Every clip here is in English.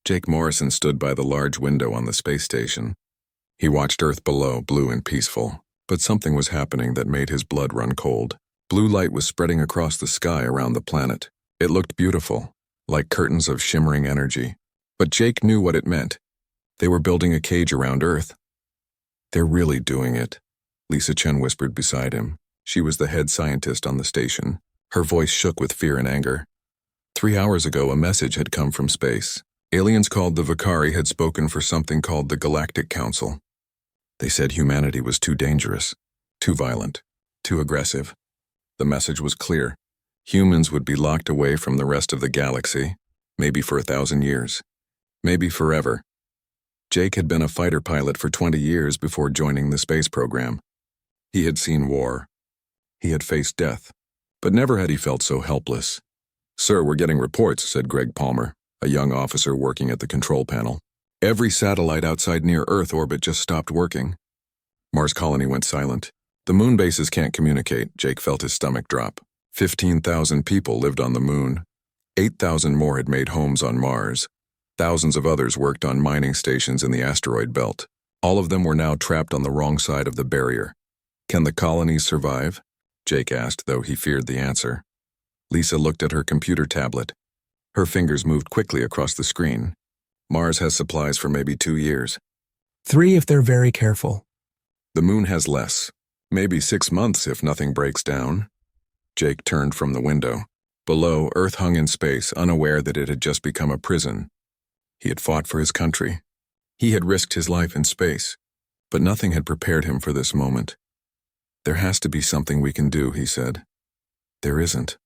Jake Morrison stood by the large window on the space station. He watched Earth below, blue and peaceful, but something was happening that made his blood run cold. Blue light was spreading across the sky around the planet. It looked beautiful, like curtains of shimmering energy. But Jake knew what it meant. They were building a cage around Earth. "They're really doing it," Lisa Chen whispered beside him. She was the head scientist on the station. Her voice shook with fear and anger. 3 hours ago, a message had come from space. Aliens called the Vicari had spoken for something called the Galactic Council. They said humanity was too dangerous, too violent, too aggressive. The message was clear. Humans would be locked away from the rest of the galaxy, maybe for 1,000 years, maybe forever. Jake had been a fighter pilot for 20 years before joining the space program. He had seen war. He had faced death, but never had he felt so helpless. "Sir, we're getting reports," said Greg Palmer, a young officer working at the control panel. "Every satellite outside near-Earth orbit just stopped working." Mars Colony went silent. "The moon bases can't communicate." Jake felt his stomach drop. 15,000 people lived on the moon. 8,000 more had made homes on Mars. Thousands of others worked on mining stations in the asteroid belt. All of them were now trapped on the wrong side of the barrier. "Can the colonies survive?" Jake asked, though he feared the answer. Lisa looked at her computer tablet. Her fingers moved quickly across the screen. "Mars has supplies for maybe 2 years. 3 if they're very careful." "The moon has less. Maybe 6 months if nothing breaks down." Jake turned from the window. Below, Earth hung in space, unaware that it had just become a prison. He had fought for his country. He had risked his life in space, but nothing had prepared him for this moment. "There has to be something we can do," he said. "There isn't,"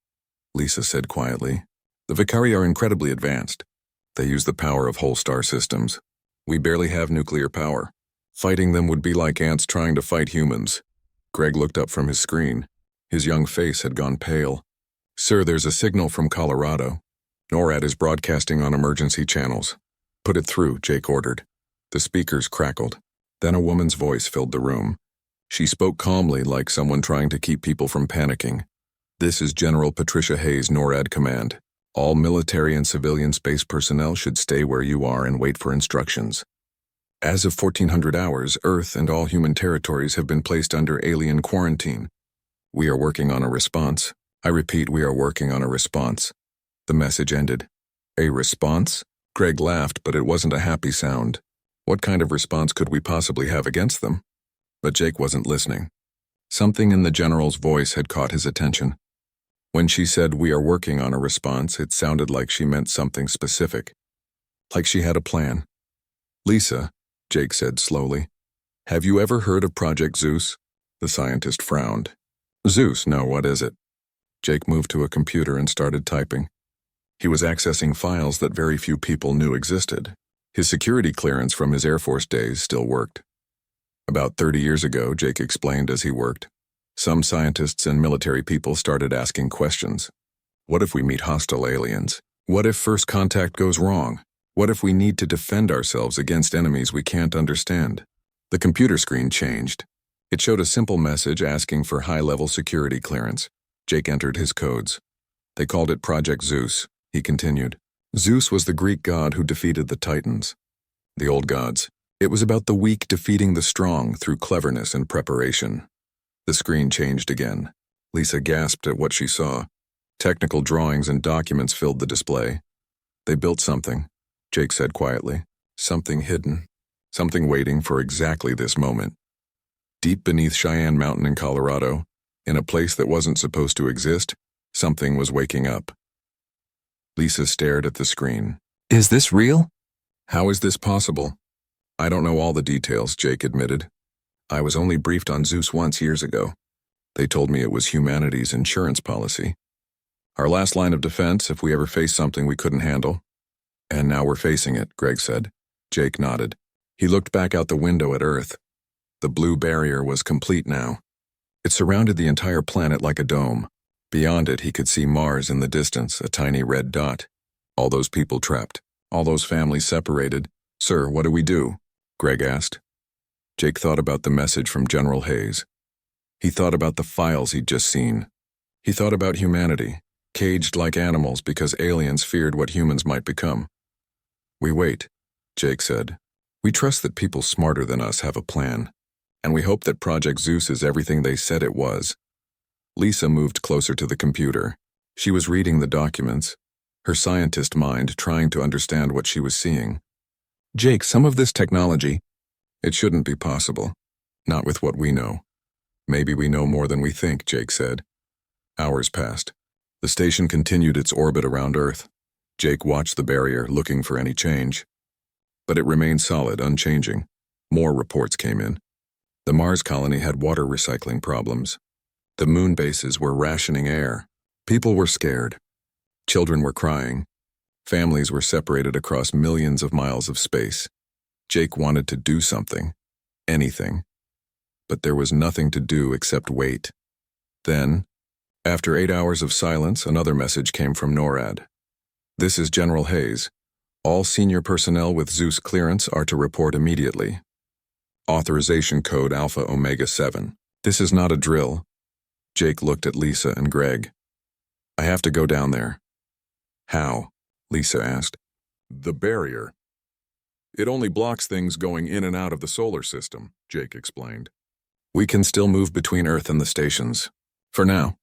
Lisa said quietly. "The Vicari are incredibly advanced. They use the power of whole star systems. We barely have nuclear power. Fighting them would be like ants trying to fight humans." Greg looked up from his screen. His young face had gone pale. "Sir, there's a signal from Colorado. NORAD is broadcasting on emergency channels." "Put it through," Jake ordered. The speakers crackled. Then a woman's voice filled the room. She spoke calmly, like someone trying to keep people from panicking. "This is General Patricia Hayes, NORAD Command. All military and civilian space personnel should stay where you are and wait for instructions. As of 1400 hours, Earth and all human territories have been placed under alien quarantine. We are working on a response. I repeat, we are working on a response." The message ended. "A response?" Greg laughed, but it wasn't a happy sound. What kind of response could we possibly have against them? But Jake wasn't listening. Something in the general's voice had caught his attention. When she said, "We are working on a response," it sounded like she meant something specific. Like she had a plan. "Lisa," Jake said slowly, "have you ever heard of Project Zeus?" The scientist frowned. "Zeus? No, what is it?" Jake moved to a computer and started typing. He was accessing files that very few people knew existed. His security clearance from his Air Force days still worked. About 30 years ago, Jake explained as he worked, some scientists and military people started asking questions. What if we meet hostile aliens? What if first contact goes wrong? What if we need to defend ourselves against enemies we can't understand? The computer screen changed. It showed a simple message asking for high-level security clearance. Jake entered his codes. "They called it Project Zeus," he continued. "Zeus was the Greek god who defeated the Titans. The old gods. It was about the weak defeating the strong through cleverness and preparation." The screen changed again. Lisa gasped at what she saw. Technical drawings and documents filled the display. "They built something," Jake said quietly. "Something hidden. Something waiting for exactly this moment. Deep beneath Cheyenne Mountain in Colorado, in a place that wasn't supposed to exist, something was waking up." Lisa stared at the screen. "Is this real?" "How is this possible?" "I don't know all the details," Jake admitted. "I was only briefed on Zeus once years ago. They told me it was humanity's insurance policy. Our last line of defense if we ever faced something we couldn't handle. And now we're facing it," Greg said. Jake nodded. He looked back out the window at Earth. The blue barrier was complete now. It surrounded the entire planet like a dome. Beyond it, he could see Mars in the distance, a tiny red dot. All those people trapped. All those families separated. "Sir, what do we do?" Greg asked. Jake thought about the message from General Hayes. He thought about the files he'd just seen. He thought about humanity, caged like animals because aliens feared what humans might become. We wait, Jake said. We trust that people smarter than us have a plan, and we hope that Project Zeus is everything they said it was. Lisa moved closer to the computer. She was reading the documents, her scientist mind trying to understand what she was seeing. Jake, some of this technology, it shouldn't be possible. Not with what we know. Maybe we know more than we think, Jake said. Hours passed. The station continued its orbit around Earth. Jake watched the barrier, looking for any change. But it remained solid, unchanging. More reports came in. The Mars colony had water recycling problems. The moon bases were rationing air. People were scared. Children were crying. Families were separated across millions of miles of space. Jake wanted to do something. Anything. But there was nothing to do except wait. Then, after 8 hours of silence, another message came from NORAD. This is General Hayes. All senior personnel with Zeus clearance are to report immediately. Authorization code Alpha Omega 7. This is not a drill. Jake looked at Lisa and Greg. I have to go down there. How? Lisa asked. The barrier. It only blocks things going in and out of the solar system, Jake explained. We can still move between Earth and the stations. For now.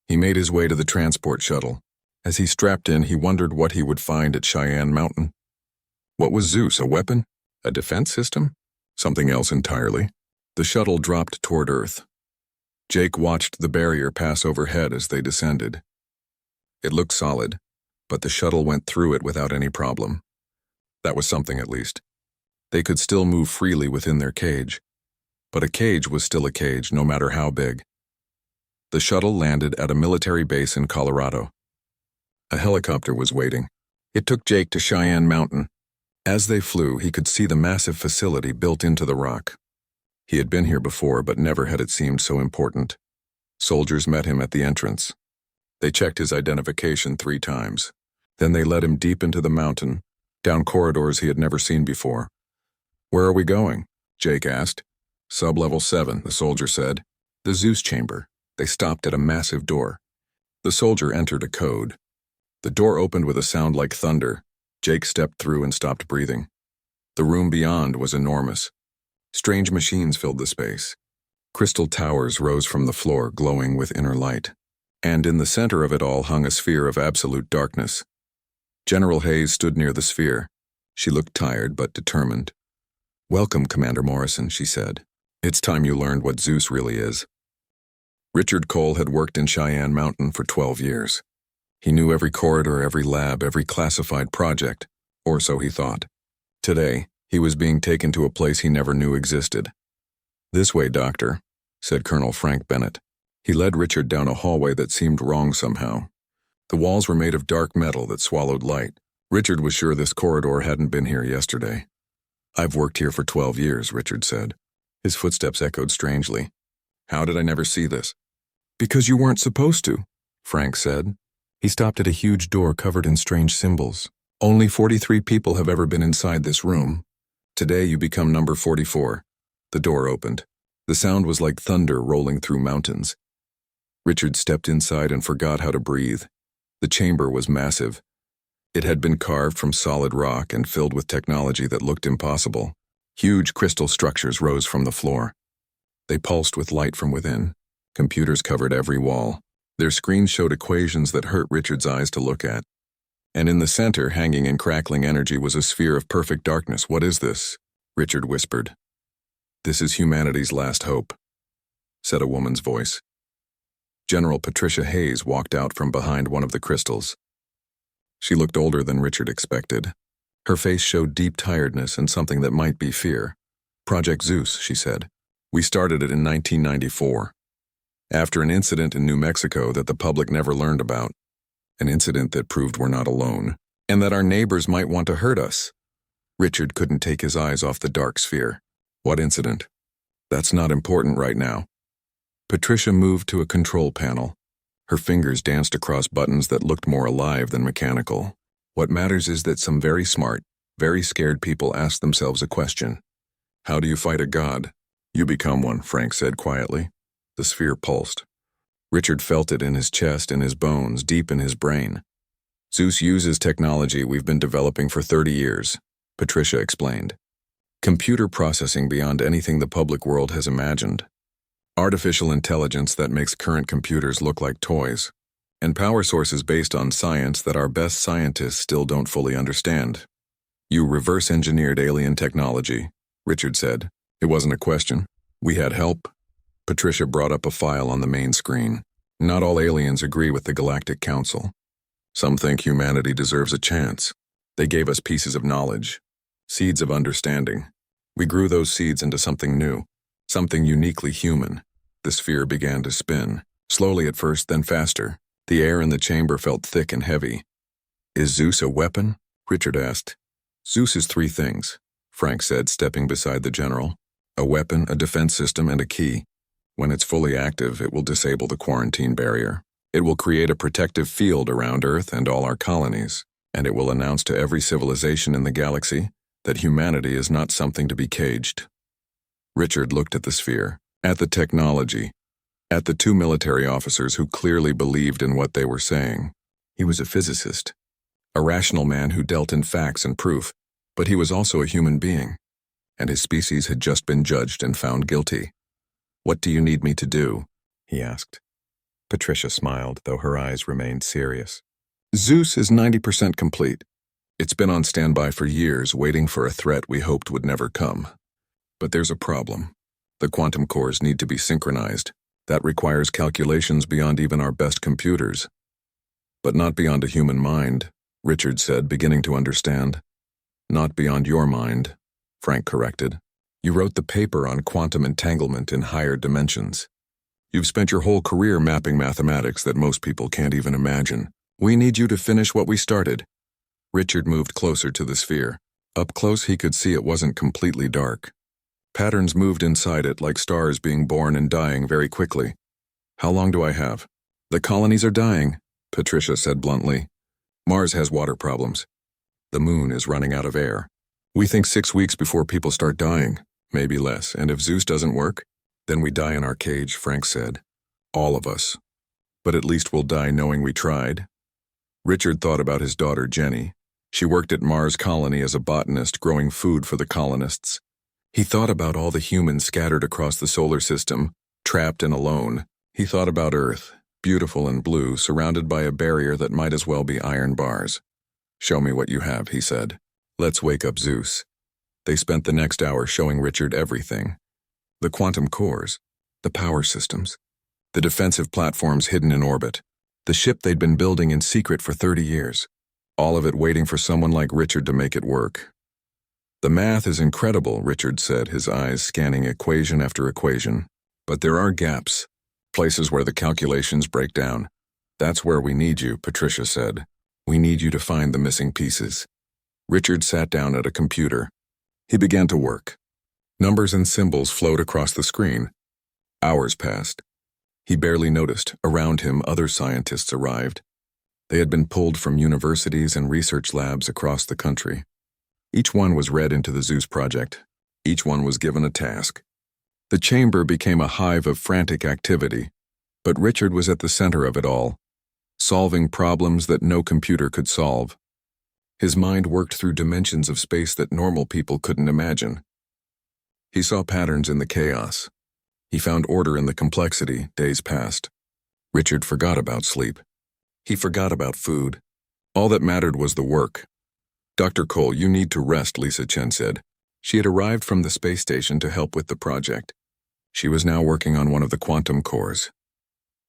He made his way to the transport shuttle. As he strapped in, he wondered what he would find at Cheyenne Mountain. What was Zeus, a weapon? A defense system? Something else entirely. The shuttle dropped toward Earth. Jake watched the barrier pass overhead as they descended. It looked solid, but the shuttle went through it without any problem. That was something, at least. They could still move freely within their cage. But a cage was still a cage, no matter how big. The shuttle landed at a military base in Colorado. A helicopter was waiting. It took Jake to Cheyenne Mountain. As they flew, he could see the massive facility built into the rock. He had been here before, but never had it seemed so important. Soldiers met him at the entrance. They checked his identification 3 times. Then they led him deep into the mountain, down corridors he had never seen before. Where are we going? Jake asked. Sub-level 7, the soldier said. The Zeus chamber. They stopped at a massive door. The soldier entered a code. The door opened with a sound like thunder. Jake stepped through and stopped breathing. The room beyond was enormous. Strange machines filled the space. Crystal towers rose from the floor, glowing with inner light. And in the center of it all hung a sphere of absolute darkness. General Hayes stood near the sphere. She looked tired but determined. Welcome, Commander Morrison, she said. It's time you learned what Zeus really is. Richard Cole had worked in Cheyenne Mountain for 12 years. He knew every corridor, every lab, every classified project, or so he thought. Today, he was being taken to a place he never knew existed. This way, Doctor, said Colonel Frank Bennett. He led Richard down a hallway that seemed wrong somehow. The walls were made of dark metal that swallowed light. Richard was sure this corridor hadn't been here yesterday. I've worked here for 12 years, Richard said. His footsteps echoed strangely. How did I never see this? Because you weren't supposed to, Frank said. He stopped at a huge door covered in strange symbols. Only 43 people have ever been inside this room. Today you become number 44. The door opened. The sound was like thunder rolling through mountains. Richard stepped inside and forgot how to breathe. The chamber was massive. It had been carved from solid rock and filled with technology that looked impossible. Huge crystal structures rose from the floor. They pulsed with light from within. Computers covered every wall. Their screens showed equations that hurt Richard's eyes to look at. And in the center, hanging in crackling energy, was a sphere of perfect darkness. What is this? Richard whispered. This is humanity's last hope, said a woman's voice. General Patricia Hayes walked out from behind one of the crystals. She looked older than Richard expected. Her face showed deep tiredness and something that might be fear. Project Zeus, she said. We started it in 1994. After an incident in New Mexico that the public never learned about. An incident that proved we're not alone, and that our neighbors might want to hurt us. Richard couldn't take his eyes off the dark sphere. What incident? That's not important right now. Patricia moved to a control panel. Her fingers danced across buttons that looked more alive than mechanical. What matters is that some very smart, very scared people ask themselves a question. How do you fight a god? You become one, Frank said quietly. The sphere pulsed. Richard felt it in his chest, in his bones, deep in his brain. Zeus uses technology we've been developing for 30 years. Patricia explained. Computer processing beyond anything the public world has imagined. Artificial intelligence that makes current computers look like toys. And power sources based on science that our best scientists still don't fully understand. You reverse-engineered alien technology, Richard said. It wasn't a question. We had help. Patricia brought up a file on the main screen. Not all aliens agree with the Galactic Council. Some think humanity deserves a chance. They gave us pieces of knowledge, seeds of understanding. We grew those seeds into something new, something uniquely human. The sphere began to spin, slowly at first, then faster. The air in the chamber felt thick and heavy. Is Zeus a weapon? Richard asked. Zeus is three things, Frank said, stepping beside the general. A weapon, a defense system, and a key. When it's fully active, it will disable the quarantine barrier. It will create a protective field around Earth and all our colonies, and it will announce to every civilization in the galaxy that humanity is not something to be caged. Richard looked at the sphere, at the technology, at the two military officers who clearly believed in what they were saying. He was a physicist, a rational man who dealt in facts and proof, but he was also a human being, and his species had just been judged and found guilty. What do you need me to do? He asked. Patricia smiled, though her eyes remained serious. Zeus is 90% complete. It's been on standby for years, waiting for a threat we hoped would never come. But there's a problem. The quantum cores need to be synchronized. That requires calculations beyond even our best computers. But not beyond a human mind, Richard said, beginning to understand. Not beyond your mind, Frank corrected. You wrote the paper on quantum entanglement in higher dimensions. You've spent your whole career mapping mathematics that most people can't even imagine. We need you to finish what we started. Richard moved closer to the sphere. Up close, he could see it wasn't completely dark. Patterns moved inside it like stars being born and dying very quickly. How long do I have? The colonies are dying, Patricia said bluntly. Mars has water problems. The moon is running out of air. We think 6 weeks before people start dying, maybe less, and if Zeus doesn't work, then we die in our cage, Frank said. All of us. But at least we'll die knowing we tried. Richard thought about his daughter, Jenny. She worked at Mars Colony as a botanist growing food for the colonists. He thought about all the humans scattered across the solar system, trapped and alone. He thought about Earth, beautiful and blue, surrounded by a barrier that might as well be iron bars. Show me what you have, he said. Let's wake up Zeus. They spent the next hour showing Richard everything. The quantum cores, the power systems, the defensive platforms hidden in orbit, the ship they'd been building in secret for 30 years. All of it waiting for someone like Richard to make it work. The math is incredible, Richard said, his eyes scanning equation after equation. But there are gaps, places where the calculations break down. That's where we need you, Patricia said. We need you to find the missing pieces. Richard sat down at a computer. He began to work. Numbers and symbols flowed across the screen. Hours passed. He barely noticed. Around him, other scientists arrived. They had been pulled from universities and research labs across the country. Each one was read into the Zeus project. Each one was given a task. The chamber became a hive of frantic activity, but Richard was at the center of it all, solving problems that no computer could solve. His mind worked through dimensions of space that normal people couldn't imagine. He saw patterns in the chaos. He found order in the complexity. Days passed. Richard forgot about sleep. He forgot about food. All that mattered was the work. Dr. Cole, you need to rest, Lisa Chen said. She had arrived from the space station to help with the project. She was now working on one of the quantum cores.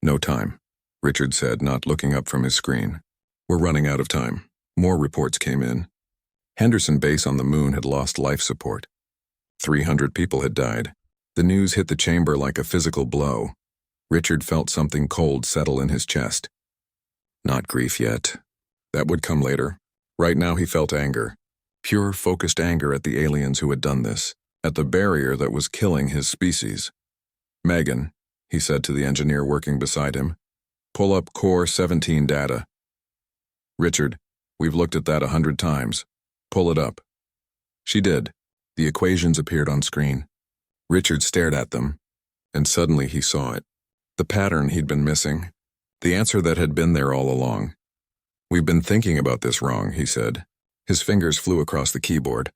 No time, Richard said, not looking up from his screen. We're running out of time. More reports came in. Henderson Base on the moon had lost life support. 300 people had died. The news hit the chamber like a physical blow. Richard felt something cold settle in his chest. Not grief yet. That would come later. Right now he felt anger. Pure, focused anger at the aliens who had done this, at the barrier that was killing his species. Megan, he said to the engineer working beside him, pull up Core 17 data. Richard, we've looked at that 100 times. Pull it up. She did. The equations appeared on screen. Richard stared at them, and suddenly he saw it. The pattern he'd been missing. The answer that had been there all along. We've been thinking about this wrong, he said. His fingers flew across the keyboard.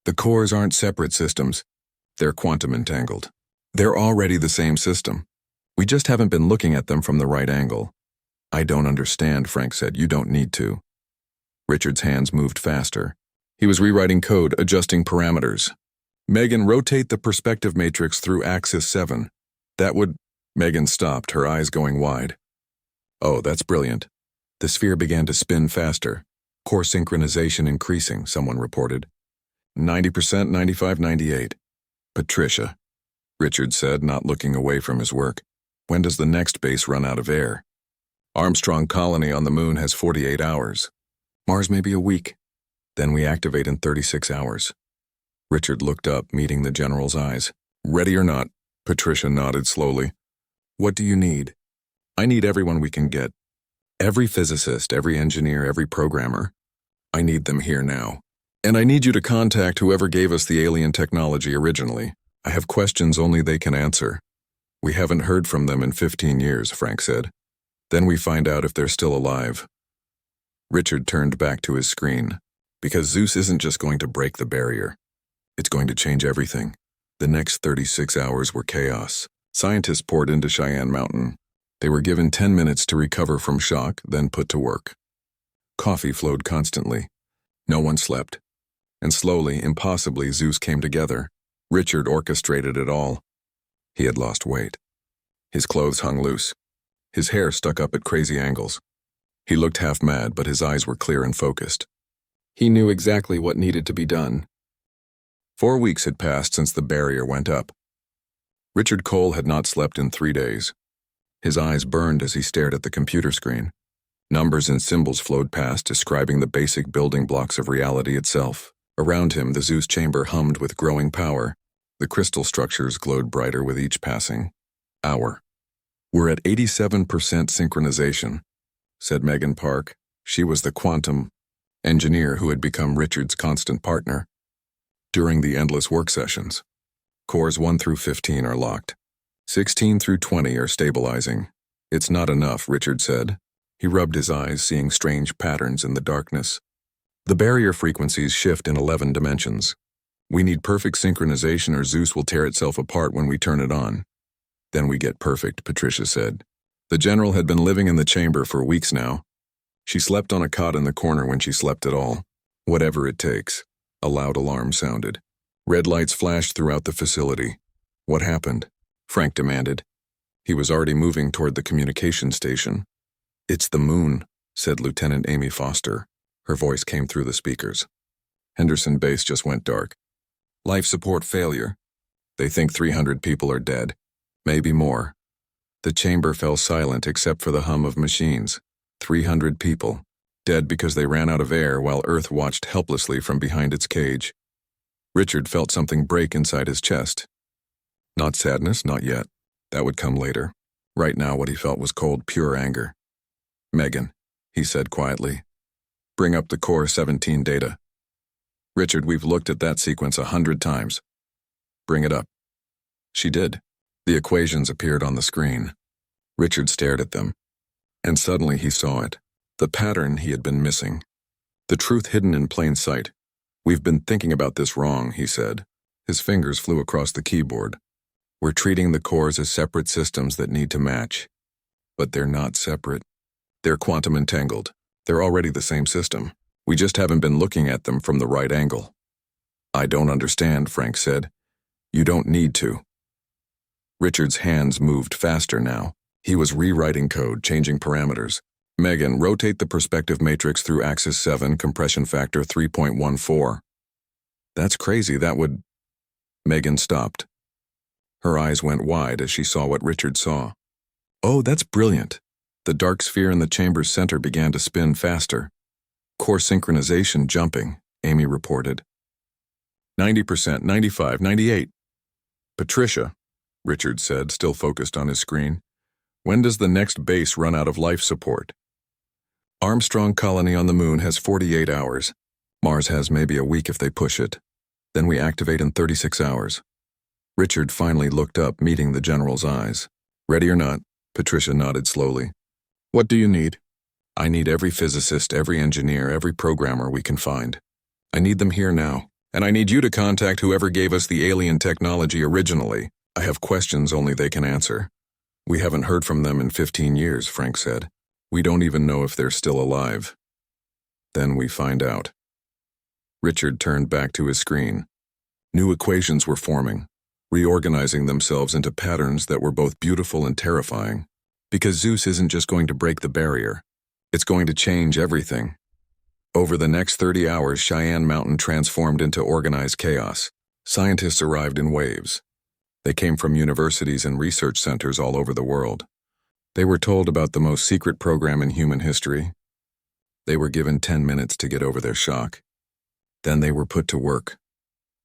The cores aren't separate systems. They're quantum entangled. They're already the same system. We just haven't been looking at them from the right angle. I don't understand, Frank said. You don't need to. Richard's hands moved faster. He was rewriting code, adjusting parameters. Megan, rotate the perspective matrix through axis 7. That would... Megan stopped, her eyes going wide. Oh, that's brilliant. The sphere began to spin faster. Core synchronization increasing, someone reported. 90%, 95, 98. Patricia, Richard said, not looking away from his work. When does the next base run out of air? Armstrong colony on the moon has 48 hours. Mars may be a week. Then we activate in 36 hours. Richard looked up, meeting the general's eyes. Ready or not? Patricia nodded slowly. What do you need? I need everyone we can get. Every physicist, every engineer, every programmer. I need them here now. And I need you to contact whoever gave us the alien technology originally. I have questions only they can answer. We haven't heard from them in 15 years, Frank said. Then we find out if they're still alive. Richard turned back to his screen. Because Zeus isn't just going to break the barrier. It's going to change everything. The next 36 hours were chaos. Scientists poured into Cheyenne Mountain. They were given 10 minutes to recover from shock, then put to work. Coffee flowed constantly. No one slept. And slowly, impossibly, Zeus came together. Richard orchestrated it all. He had lost weight. His clothes hung loose. His hair stuck up at crazy angles. He looked half mad, but his eyes were clear and focused. He knew exactly what needed to be done. 4 weeks had passed since the barrier went up. Richard Cole had not slept in 3 days. His eyes burned as he stared at the computer screen. Numbers and symbols flowed past, describing the basic building blocks of reality itself. Around him, the Zeus chamber hummed with growing power. The crystal structures glowed brighter with each passing hour. We're at 87% synchronization, said Megan Park. She was the quantum engineer who had become Richard's constant partner. During the endless work sessions, cores 1 through 15 are locked. 16 through 20 are stabilizing. It's not enough, Richard said. He rubbed his eyes, seeing strange patterns in the darkness. The barrier frequencies shift in 11 dimensions. We need perfect synchronization or Zeus will tear itself apart when we turn it on. Then we get perfect, Patricia said. The general had been living in the chamber for weeks now. She slept on a cot in the corner when she slept at all. Whatever it takes. A loud alarm sounded. Red lights flashed throughout the facility. What happened? Frank demanded. He was already moving toward the communication station. It's the moon, said Lieutenant Amy Foster. Her voice came through the speakers. Henderson Base just went dark. Life support failure. They think 300 people are dead. Maybe more. The chamber fell silent except for the hum of machines. 300 people. Dead because they ran out of air while Earth watched helplessly from behind its cage. Richard felt something break inside his chest. Not sadness, not yet. That would come later. Right now what he felt was cold, pure anger. Megan, he said quietly. Bring up the Core 17 data. Richard, we've looked at that sequence 100 times. Bring it up. She did. The equations appeared on the screen. Richard stared at them. And suddenly he saw it. The pattern he had been missing. The truth hidden in plain sight. We've been thinking about this wrong, he said. His fingers flew across the keyboard. We're treating the cores as separate systems that need to match. But they're not separate. They're quantum entangled. They're already the same system. We just haven't been looking at them from the right angle. I don't understand, Frank said. You don't need to. Richard's hands moved faster now. He was rewriting code, changing parameters. Megan, rotate the perspective matrix through axis 7, compression factor 3.14. That's crazy, that would... Megan stopped. Her eyes went wide as she saw what Richard saw. Oh, that's brilliant. The dark sphere in the chamber's center began to spin faster. Core synchronization jumping, Amy reported. 90%, 95, 98. Patricia, Richard said, still focused on his screen. When does the next base run out of life support? Armstrong colony on the moon has 48 hours. Mars has maybe a week if they push it. Then we activate in 36 hours. Richard finally looked up, meeting the general's eyes. Ready or not? Patricia nodded slowly. What do you need? I need every physicist, every engineer, every programmer we can find. I need them here now. And I need you to contact whoever gave us the alien technology originally. I have questions only they can answer. We haven't heard from them in 15 years, Frank said. We don't even know if they're still alive. Then we find out. Richard turned back to his screen. New equations were forming, reorganizing themselves into patterns that were both beautiful and terrifying. Because Zeus isn't just going to break the barrier. It's going to change everything. Over the next 30 hours, Cheyenne Mountain transformed into organized chaos. Scientists arrived in waves. They came from universities and research centers all over the world. They were told about the most secret program in human history. They were given 10 minutes to get over their shock. Then they were put to work.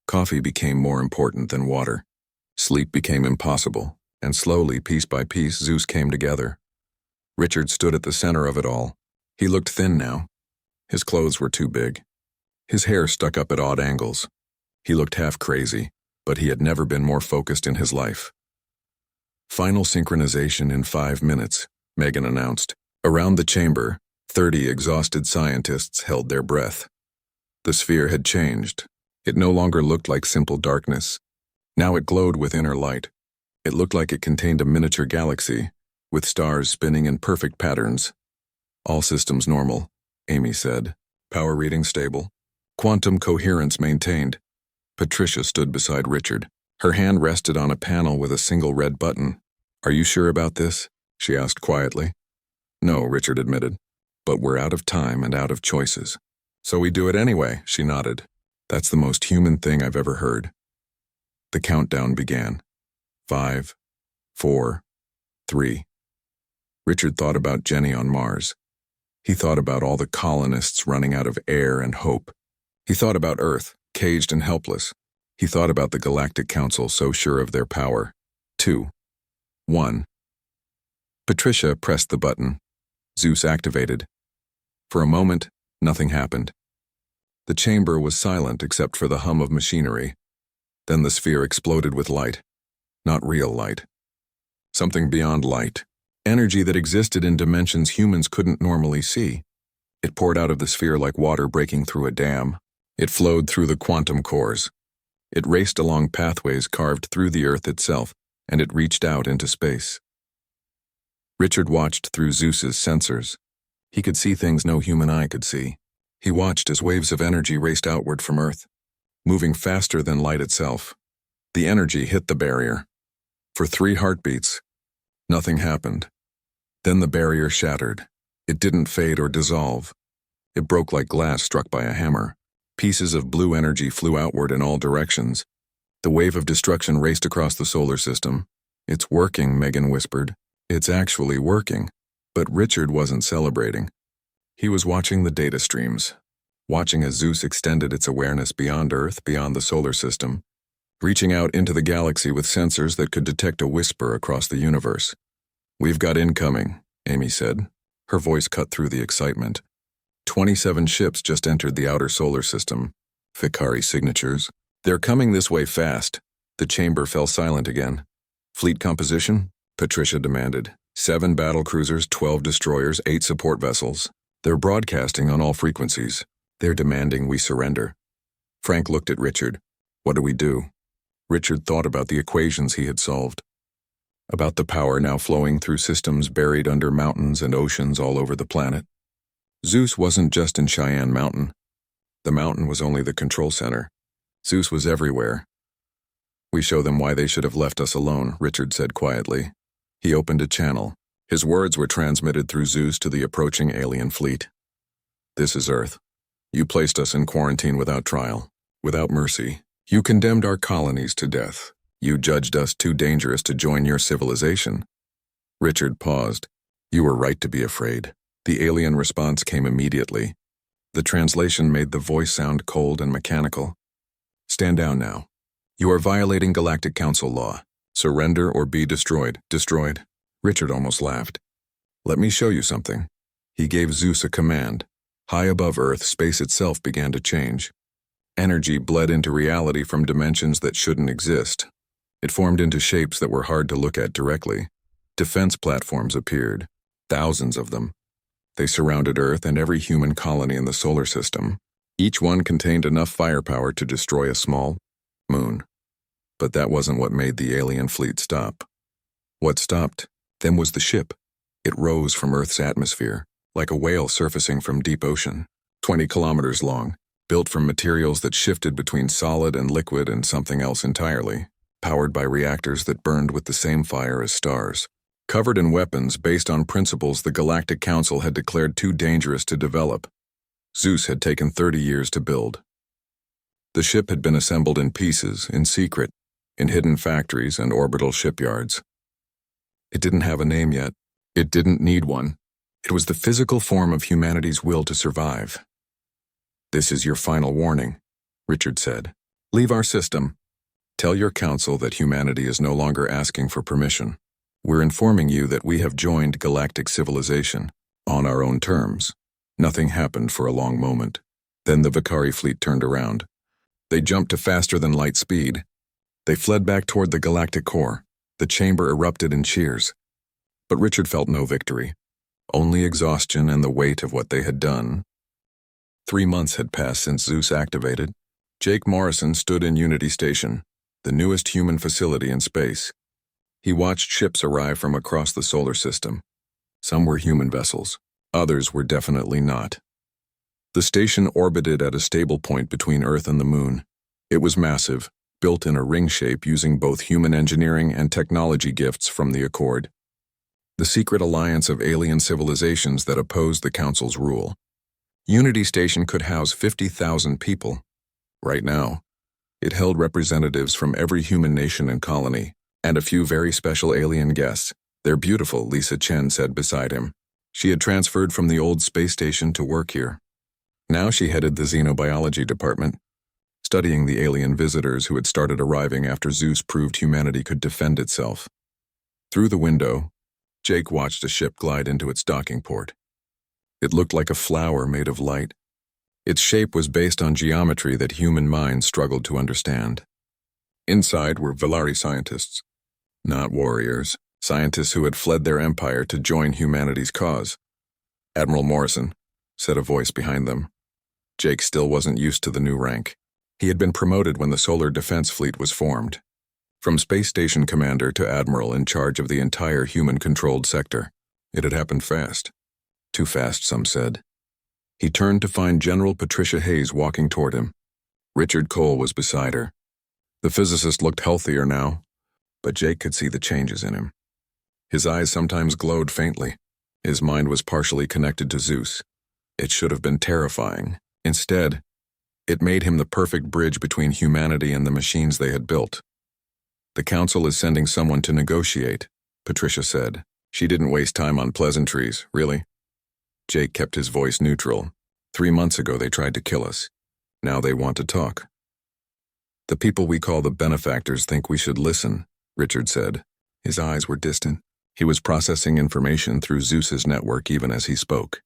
Coffee became more important than water. Sleep became impossible, and slowly, piece by piece, Zeus came together. Richard stood at the center of it all. He looked thin now. His clothes were too big. His hair stuck up at odd angles. He looked half crazy, but he had never been more focused in his life. Final synchronization in 5 minutes, Megan announced. Around the chamber, 30 exhausted scientists held their breath. The sphere had changed. It no longer looked like simple darkness. Now it glowed with inner light. It looked like it contained a miniature galaxy, with stars spinning in perfect patterns. All systems normal, Amy said. Power reading stable. Quantum coherence maintained. Patricia stood beside Richard. Her hand rested on a panel with a single red button. Are you sure about this? She asked quietly. No, Richard admitted. But we're out of time and out of choices. So we do it anyway, she nodded. That's the most human thing I've ever heard. The countdown began. 5, 4, 3. Richard thought about Jenny on Mars. He thought about all the colonists running out of air and hope. He thought about Earth, caged and helpless. He thought about the Galactic Council so sure of their power. 2, 1. Patricia pressed the button. Zeus activated. For a moment, nothing happened. The chamber was silent except for the hum of machinery. Then the sphere exploded with light. Not real light. Something beyond light. Energy that existed in dimensions humans couldn't normally see. It poured out of the sphere like water breaking through a dam. It flowed through the quantum cores. It raced along pathways carved through the Earth itself, and it reached out into space. Richard watched through Zeus's sensors. He could see things no human eye could see. He watched as waves of energy raced outward from Earth, moving faster than light itself. The energy hit the barrier. For 3 heartbeats, nothing happened. Then the barrier shattered. It didn't fade or dissolve. It broke like glass struck by a hammer. Pieces of blue energy flew outward in all directions. The wave of destruction raced across the solar system. It's working, Megan whispered. It's actually working. But Richard wasn't celebrating. He was watching the data streams, watching as Zeus extended its awareness beyond Earth, beyond the solar system, reaching out into the galaxy with sensors that could detect a whisper across the universe. We've got incoming, Amy said. Her voice cut through the excitement. 27 ships just entered the outer solar system. Fikari signatures. They're coming this way fast. The chamber fell silent again. Fleet composition? Patricia demanded. 7 battlecruisers, 12 destroyers, 8 support vessels. They're broadcasting on all frequencies. They're demanding we surrender. Frank looked at Richard. What do we do? Richard thought about the equations he had solved. About the power now flowing through systems buried under mountains and oceans all over the planet. Zeus wasn't just in Cheyenne Mountain. The mountain was only the control center. Zeus was everywhere. We show them why they should have left us alone, Richard said quietly. He opened a channel. His words were transmitted through Zeus to the approaching alien fleet. This is Earth. You placed us in quarantine without trial, without mercy. You condemned our colonies to death. You judged us too dangerous to join your civilization. Richard paused. You were right to be afraid. The alien response came immediately. The translation made the voice sound cold and mechanical. Stand down now. You are violating Galactic Council law. Surrender or be destroyed. Destroyed. Richard almost laughed. Let me show you something. He gave Zeus a command. High above Earth, space itself began to change. Energy bled into reality from dimensions that shouldn't exist. It formed into shapes that were hard to look at directly. Defense platforms appeared. Thousands of them. They surrounded Earth and every human colony in the solar system. Each one contained enough firepower to destroy a small moon. But that wasn't what made the alien fleet stop. What stopped them was the ship. It rose from Earth's atmosphere, like a whale surfacing from deep ocean, 20 kilometers long, built from materials that shifted between solid and liquid and something else entirely, powered by reactors that burned with the same fire as stars. Covered in weapons based on principles the Galactic Council had declared too dangerous to develop. Zeus had taken 30 years to build. The ship had been assembled in pieces, in secret, in hidden factories and orbital shipyards. It didn't have a name yet. It didn't need one. It was the physical form of humanity's will to survive. "This is your final warning," Richard said. "Leave our system. Tell your council that humanity is no longer asking for permission. We're informing you that we have joined galactic civilization, on our own terms." Nothing happened for a long moment. Then the Vakari fleet turned around. They jumped to faster-than-light speed. They fled back toward the galactic core. The chamber erupted in cheers. But Richard felt no victory, only exhaustion and the weight of what they had done. 3 months had passed since Zeus activated. Jake Morrison stood in Unity Station, the newest human facility in space. He watched ships arrive from across the solar system. Some were human vessels. Others were definitely not. The station orbited at a stable point between Earth and the Moon. It was massive, built in a ring shape using both human engineering and technology gifts from the Accord, the secret alliance of alien civilizations that opposed the Council's rule. Unity Station could house 50,000 people. Right now, it held representatives from every human nation and colony, and a few very special alien guests. "They're beautiful," Lisa Chen said beside him. She had transferred from the old space station to work here. Now she headed the xenobiology department, studying the alien visitors who had started arriving after Zeus proved humanity could defend itself. Through the window, Jake watched a ship glide into its docking port. It looked like a flower made of light. Its shape was based on geometry that human minds struggled to understand. Inside were Valari scientists, not warriors, scientists who had fled their empire to join humanity's cause. "Admiral Morrison," said a voice behind them. Jake still wasn't used to the new rank. He had been promoted when the Solar Defense Fleet was formed. From space station commander to admiral in charge of the entire human-controlled sector. It had happened fast. Too fast, some said. He turned to find General Patricia Hayes walking toward him. Richard Cole was beside her. The physicist looked healthier now, but Jake could see the changes in him. His eyes sometimes glowed faintly. His mind was partially connected to Zeus. It should have been terrifying. Instead, it made him the perfect bridge between humanity and the machines they had built. "The Council is sending someone to negotiate," Patricia said. She didn't waste time on pleasantries, really. Jake kept his voice neutral. 3 months ago they tried to kill us. Now they want to talk. "The people we call the benefactors think we should listen," Richard said. His eyes were distant. He was processing information through Zeus's network even as he spoke.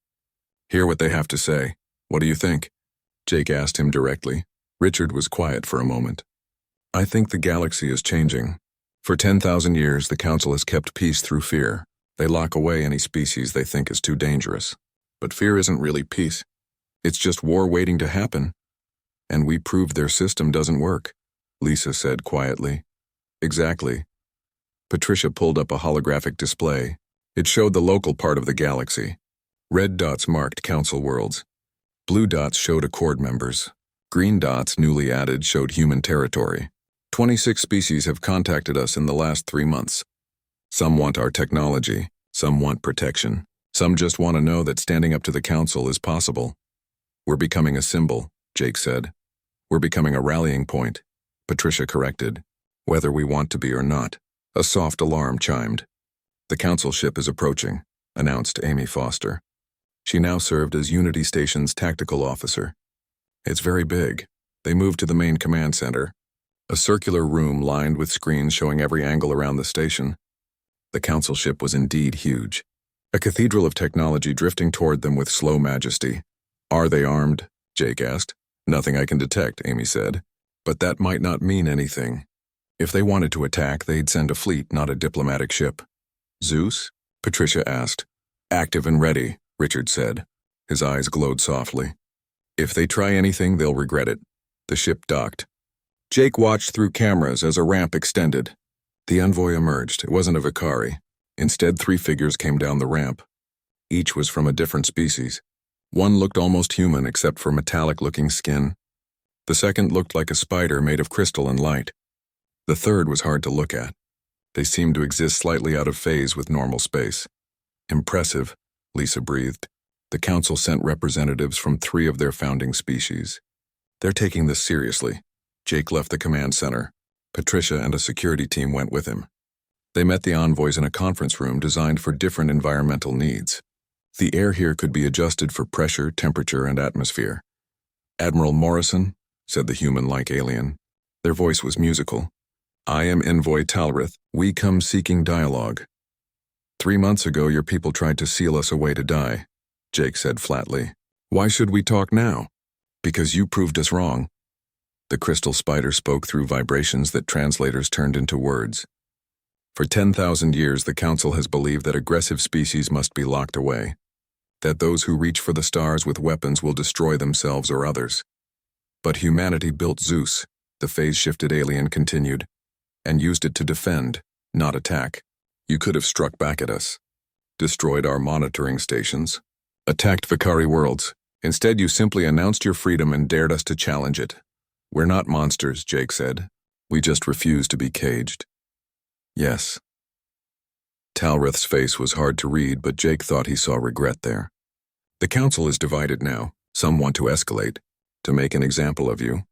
"Hear what they have to say. What do you think?" Jake asked him directly. Richard was quiet for a moment. "I think the galaxy is changing. For 10,000 years, the Council has kept peace through fear. They lock away any species they think is too dangerous. But fear isn't really peace. It's just war waiting to happen. And we proved their system doesn't work," Lisa said quietly. "Exactly." Patricia pulled up a holographic display. It showed the local part of the galaxy. Red dots marked Council worlds. Blue dots showed Accord members. Green dots, newly added, showed human territory. 26 species have contacted us in the last 3 months. Some want our technology. Some want protection. Some just want to know that standing up to the Council is possible. "We're becoming a symbol," Jake said. "We're becoming a rallying point," Patricia corrected. "Whether we want to be or not." A soft alarm chimed. "The Council ship is approaching," announced Amy Foster. She now served as Unity Station's tactical officer. "It's very big." They moved to the main command center, a circular room lined with screens showing every angle around the station. The Council ship was indeed huge. A cathedral of technology drifting toward them with slow majesty. "Are they armed?" Jake asked. "Nothing I can detect," Amy said. "But that might not mean anything. If they wanted to attack, they'd send a fleet, not a diplomatic ship." "Zeus?" Patricia asked. "Active and ready," Richard said. His eyes glowed softly. If they try anything, they'll regret it. The ship docked. Jake watched through cameras as a ramp extended. The envoy emerged. It wasn't a Vicari. Instead, 3 figures came down the ramp. Each was from a different species. One looked almost human except for metallic-looking skin. The second looked like a spider made of crystal and light. The third was hard to look at. They seemed to exist slightly out of phase with normal space. Impressive, Lisa breathed. The council sent representatives from 3 of their founding species. They're taking this seriously. Jake left the command center. Patricia and a security team went with him. They met the envoys in a conference room designed for different environmental needs. The air here could be adjusted for pressure, temperature, and atmosphere. Admiral Morrison, said the human-like alien. Their voice was musical. I am Envoy Talrith. We come seeking dialogue. 3 months ago, your people tried to seal us away to die, Jake said flatly. Why should we talk now? Because you proved us wrong. The crystal spider spoke through vibrations that translators turned into words. For 10,000 years, the Council has believed that aggressive species must be locked away, that those who reach for the stars with weapons will destroy themselves or others. But humanity built Zeus, the phase-shifted alien continued, and used it to defend, not attack. You could have struck back at us, destroyed our monitoring stations, attacked Vicari worlds. Instead, you simply announced your freedom and dared us to challenge it. We're not monsters, Jake said. We just refuse to be caged. Yes. Talrith's face was hard to read, but Jake thought he saw regret there. The council is divided now. Some want to escalate, to make an example of you,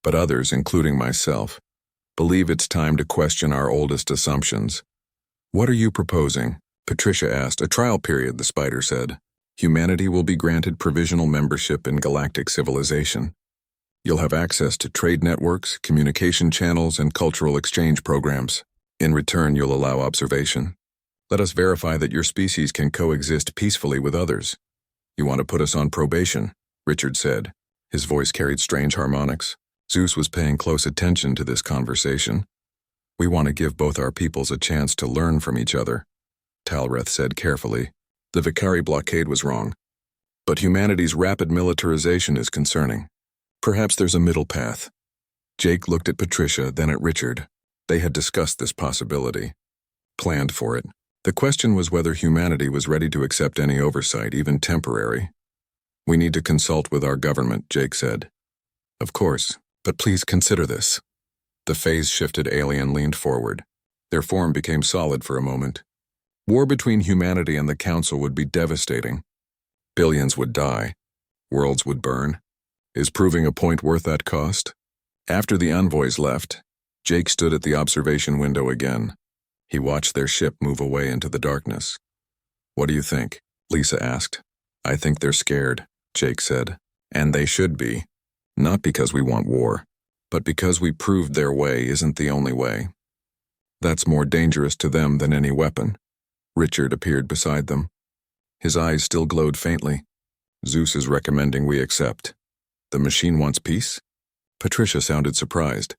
but others, including myself, believe it's time to question our oldest assumptions. What are you proposing? Patricia asked. A trial period, the spider said. Humanity will be granted provisional membership in galactic civilization. You'll have access to trade networks, communication channels, and cultural exchange programs. In return, you'll allow observation. Let us verify that your species can coexist peacefully with others. You want to put us on probation, Richard said. His voice carried strange harmonics. Zeus was paying close attention to this conversation. We want to give both our peoples a chance to learn from each other, Talrith said carefully. The Vicari blockade was wrong, but humanity's rapid militarization is concerning. Perhaps there's a middle path. Jake looked at Patricia, then at Richard. They had discussed this possibility, planned for it. The question was whether humanity was ready to accept any oversight, even temporary. We need to consult with our government, Jake said. Of course, but please consider this. The phase-shifted alien leaned forward. Their form became solid for a moment. War between humanity and the Council would be devastating. Billions would die. Worlds would burn. Is proving a point worth that cost? After the envoys left, Jake stood at the observation window again. He watched their ship move away into the darkness. What do you think? Lisa asked. I think they're scared, Jake said. And they should be. Not because we want war, but because we proved their way isn't the only way. That's more dangerous to them than any weapon. Richard appeared beside them. His eyes still glowed faintly. Zeus is recommending we accept. The machine wants peace? Patricia sounded surprised.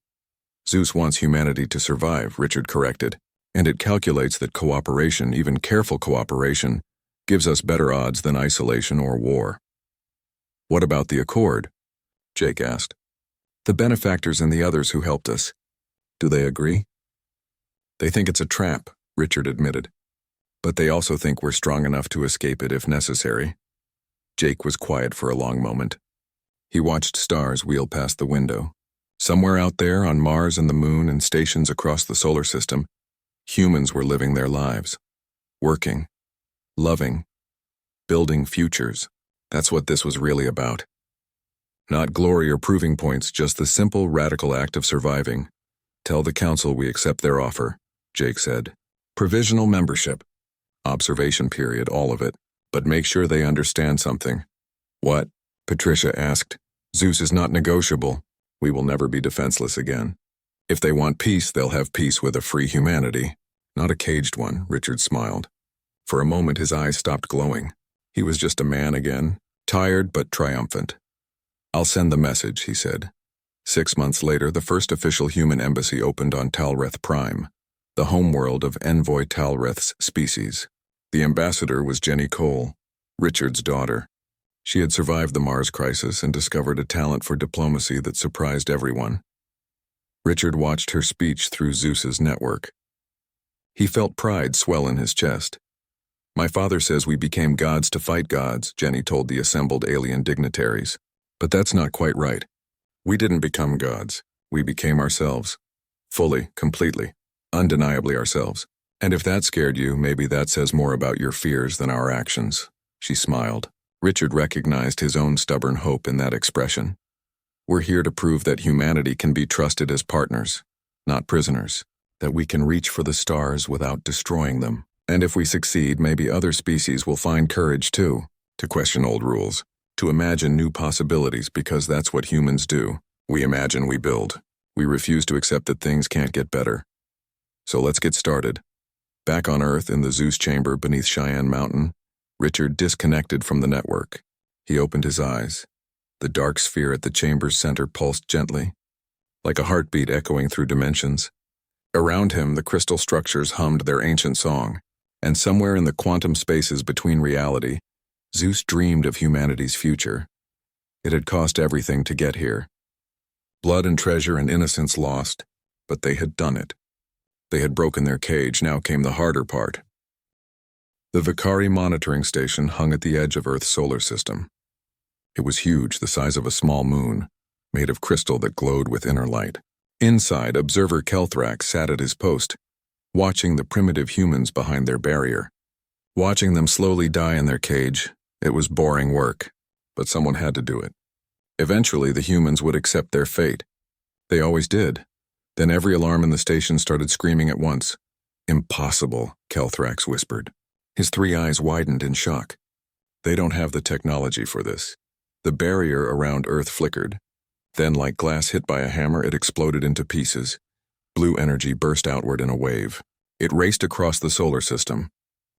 Zeus wants humanity to survive, Richard corrected, and it calculates that cooperation, even careful cooperation, gives us better odds than isolation or war. What about the Accord? Jake asked. The benefactors and the others who helped us. Do they agree? They think it's a trap, Richard admitted. But they also think we're strong enough to escape it if necessary. Jake was quiet for a long moment. He watched stars wheel past the window. Somewhere out there on Mars and the Moon and stations across the solar system, humans were living their lives. Working. Loving. Building futures. That's what this was really about. Not glory or proving points, just the simple, radical act of surviving. Tell the Council we accept their offer, Jake said. Provisional membership. Observation period, all of it. But make sure they understand something. What? Patricia asked. Zeus is not negotiable. We will never be defenseless again. If they want peace, they'll have peace with a free humanity. Not a caged one, Richard smiled. For a moment his eyes stopped glowing. He was just a man again, tired but triumphant. I'll send the message, he said. 6 months later, the first official human embassy opened on Talrith Prime, the homeworld of Envoy Talrith's species. The ambassador was Jenny Cole. Richard's daughter. She had survived the Mars crisis and discovered a talent for diplomacy that surprised everyone. Richard watched her speech through Zeus's network. He felt pride swell in his chest. "My father says we became gods to fight gods," Jenny told the assembled alien dignitaries. "But that's not quite right. We didn't become gods. We became ourselves. Fully, completely, undeniably ourselves. And if that scared you, maybe that says more about your fears than our actions." She smiled. Richard recognized his own stubborn hope in that expression. "We're here to prove that humanity can be trusted as partners, not prisoners, that we can reach for the stars without destroying them. And if we succeed, maybe other species will find courage too, to question old rules, to imagine new possibilities because that's what humans do. We imagine, we build. We refuse to accept that things can't get better. So let's get started." Back on Earth in the Zeus chamber beneath Cheyenne Mountain, Richard disconnected from the network. He opened his eyes. The dark sphere at the chamber's center pulsed gently, like a heartbeat echoing through dimensions. Around him, the crystal structures hummed their ancient song, and somewhere in the quantum spaces between reality, Zeus dreamed of humanity's future. It had cost everything to get here. Blood and treasure and innocence lost, but they had done it. They had broken their cage. Now came the harder part. The Vicari monitoring station hung at the edge of Earth's solar system. It was huge, the size of a small moon, made of crystal that glowed with inner light. Inside, observer Kelthrak sat at his post, watching the primitive humans behind their barrier. Watching them slowly die in their cage, it was boring work, but someone had to do it. Eventually, the humans would accept their fate. They always did. Then every alarm in the station started screaming at once. "Impossible," Kelthrax whispered. His 3 eyes widened in shock. "They don't have the technology for this." The barrier around Earth flickered. Then, like glass hit by a hammer, it exploded into pieces. Blue energy burst outward in a wave. It raced across the solar system.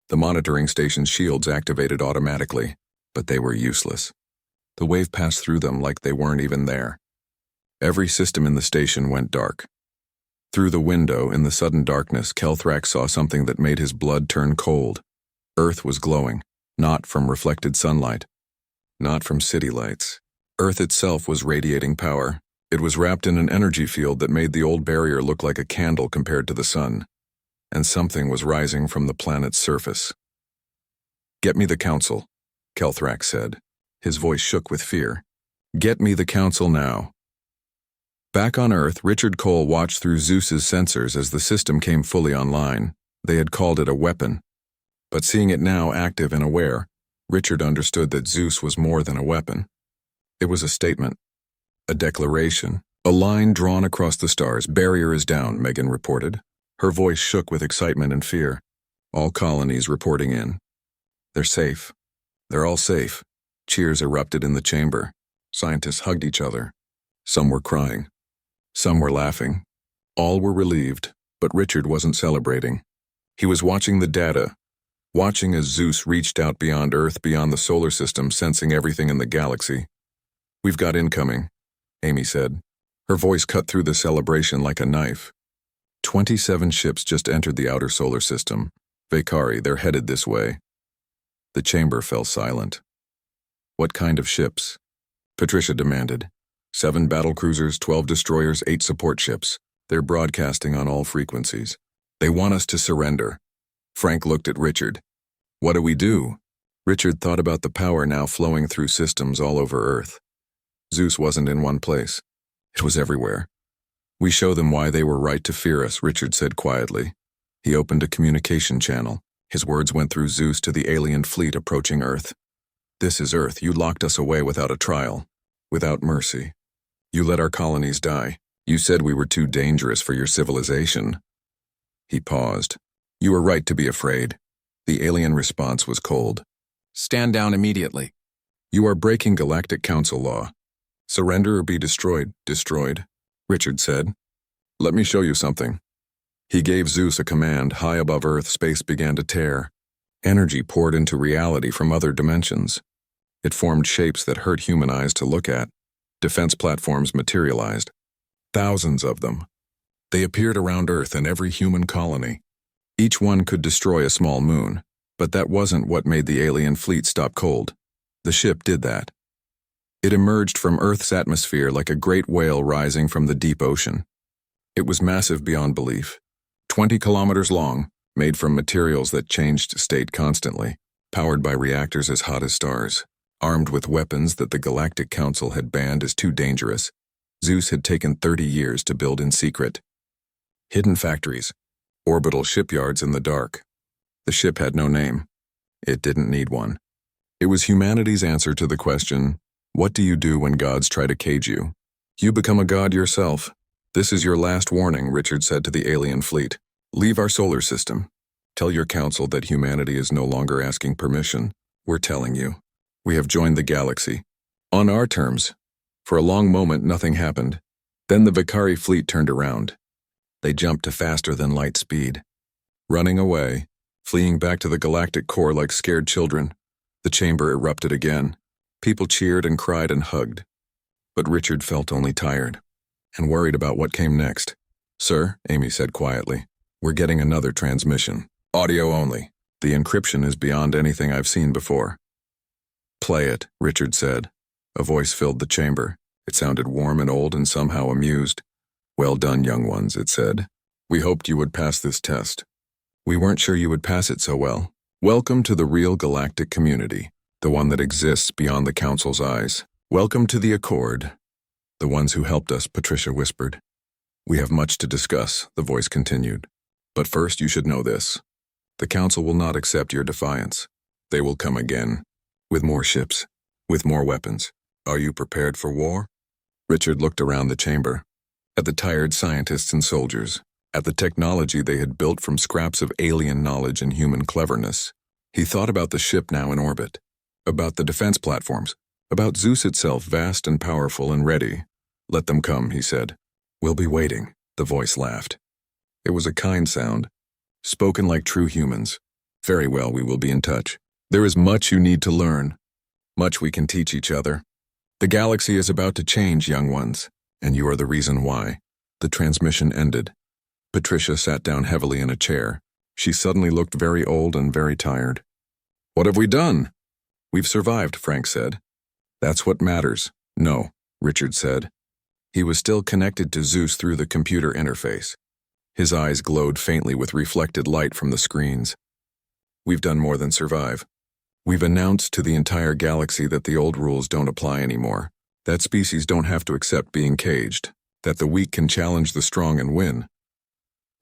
The monitoring station's shields activated automatically, but they were useless. The wave passed through them like they weren't even there. Every system in the station went dark. Through the window, in the sudden darkness, Kelthrak saw something that made his blood turn cold. Earth was glowing, not from reflected sunlight, not from city lights. Earth itself was radiating power. It was wrapped in an energy field that made the old barrier look like a candle compared to the sun. And something was rising from the planet's surface. "Get me the council," Kelthrak said. His voice shook with fear. "Get me the council now." Back on Earth, Richard Cole watched through Zeus's sensors as the system came fully online. They had called it a weapon. But seeing it now active and aware, Richard understood that Zeus was more than a weapon. It was a statement, a declaration, a line drawn across the stars. "Barrier is down," Megan reported. Her voice shook with excitement and fear. "All colonies reporting in. They're safe. They're all safe." Cheers erupted in the chamber. Scientists hugged each other. Some were crying. Some were laughing. All were relieved, but Richard wasn't celebrating. He was watching the data, watching as Zeus reached out beyond Earth, beyond the solar system, sensing everything in the galaxy. "We've got incoming," Amy said. Her voice cut through the celebration like a knife. 27 ships just entered the outer solar system. Vicari, they're headed this way. The chamber fell silent. "What kind of ships?" Patricia demanded. 7 battlecruisers, 12 destroyers, 8 support ships. They're broadcasting on all frequencies. They want us to surrender. Frank looked at Richard. "What do we do?" Richard thought about the power now flowing through systems all over Earth. Zeus wasn't in one place. It was everywhere. "We show them why they were right to fear us," Richard said quietly. He opened a communication channel. His words went through Zeus to the alien fleet approaching Earth. "This is Earth. You locked us away without a trial, without mercy. You let our colonies die. You said we were too dangerous for your civilization." He paused. "You were right to be afraid." The alien response was cold. "Stand down immediately. You are breaking Galactic Council law. Surrender or be destroyed." "Destroyed," Richard said. "Let me show you something." He gave Zeus a command. High above Earth, space began to tear. Energy poured into reality from other dimensions. It formed shapes that hurt human eyes to look at. Defense platforms materialized. Thousands of them. They appeared around Earth and every human colony. Each one could destroy a small moon, But that wasn't what made the alien fleet stop cold. The ship did that. It emerged from Earth's atmosphere like a great whale rising from the deep ocean. It was massive beyond belief. 20 kilometers long, made from materials that changed state constantly, powered by reactors as hot as stars, armed with weapons that the Galactic Council had banned as too dangerous. Zeus had taken 30 years to build in secret. Hidden factories, orbital shipyards in the dark. The ship had no name. It didn't need one. It was humanity's answer to the question, what do you do when gods try to cage you? You become a god yourself. This is your last warning, Richard said to the alien fleet. Leave our solar system. Tell your council that humanity is no longer asking permission. We're telling you. We have joined the galaxy. On our terms. For a long moment, nothing happened. Then the Vicari fleet turned around. They jumped to faster than light speed. Running away, fleeing back to the galactic core like scared children. The chamber erupted again. People cheered and cried and hugged. But Richard felt only tired and worried about what came next. Sir, Amy said quietly, we're getting another transmission. Audio only. The encryption is beyond anything I've seen before. Play it, Richard said. A voice filled the chamber. It sounded warm and old and somehow amused. Well done, young ones, it said. We hoped you would pass this test. We weren't sure you would pass it so well. Welcome to the real galactic community, the one that exists beyond the Council's eyes. Welcome to the Accord. The ones who helped us, Patricia whispered. We have much to discuss, the voice continued. But first you should know this. The Council will not accept your defiance. They will come again. With more ships. With more weapons. Are you prepared for war? Richard looked around the chamber. At the tired scientists and soldiers. At the technology they had built from scraps of alien knowledge and human cleverness. He thought about the ship now in orbit. About the defense platforms. About Zeus itself, vast and powerful and ready. Let them come, he said. We'll be waiting, the voice laughed. It was a kind sound, spoken like true humans. Very well, we will be in touch. There is much you need to learn. Much we can teach each other. The galaxy is about to change, young ones, and you are the reason why. The transmission ended. Patricia sat down heavily in a chair. She suddenly looked very old and very tired. What have we done? We've survived, Frank said. That's what matters. No, Richard said. He was still connected to Zeus through the computer interface. His eyes glowed faintly with reflected light from the screens. We've done more than survive. We've announced to the entire galaxy that the old rules don't apply anymore, that species don't have to accept being caged, that the weak can challenge the strong and win.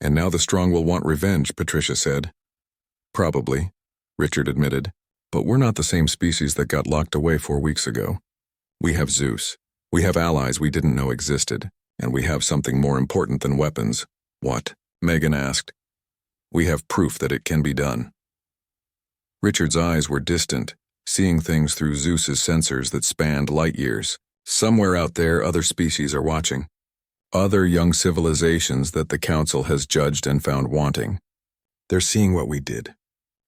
And now the strong will want revenge, Patricia said. Probably, Richard admitted, but we're not the same species that got locked away 4 weeks ago. We have Zeus. We have allies we didn't know existed, and we have something more important than weapons. What? Megan asked. We have proof that it can be done. Richard's eyes were distant, seeing things through Zeus's sensors that spanned light years. Somewhere out there, other species are watching. Other young civilizations that the Council has judged and found wanting. They're seeing what we did.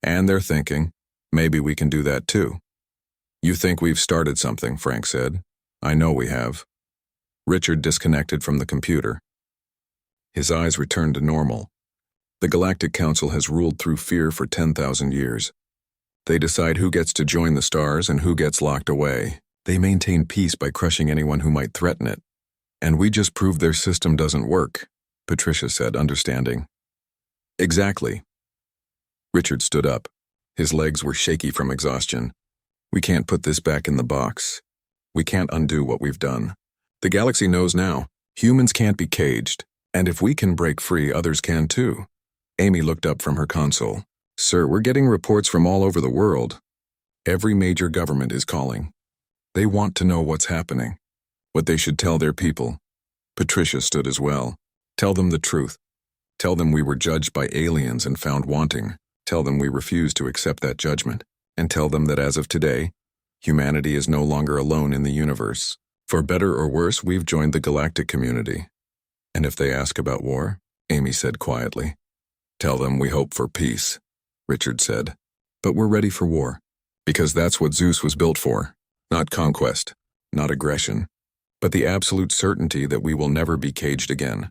And they're thinking, maybe we can do that too. You think we've started something, Frank said. I know we have. Richard disconnected from the computer. His eyes returned to normal. The Galactic Council has ruled through fear for 10,000 years. They decide who gets to join the stars and who gets locked away. They maintain peace by crushing anyone who might threaten it. And we just proved their system doesn't work, Patricia said, understanding. Exactly. Richard stood up. His legs were shaky from exhaustion. We can't put this back in the box. We can't undo what we've done. The galaxy knows now. Humans can't be caged. And if we can break free, others can too. Amy looked up from her console. Sir, we're getting reports from all over the world. Every major government is calling. They want to know what's happening. What they should tell their people. Patricia stood as well. Tell them the truth. Tell them we were judged by aliens and found wanting. Tell them we refuse to accept that judgment. And tell them that as of today, humanity is no longer alone in the universe. For better or worse, we've joined the galactic community. And if they ask about war, Amy said quietly, tell them we hope for peace, Richard said. But we're ready for war. Because that's what Zeus was built for. Not conquest, not aggression, but the absolute certainty that we will never be caged again.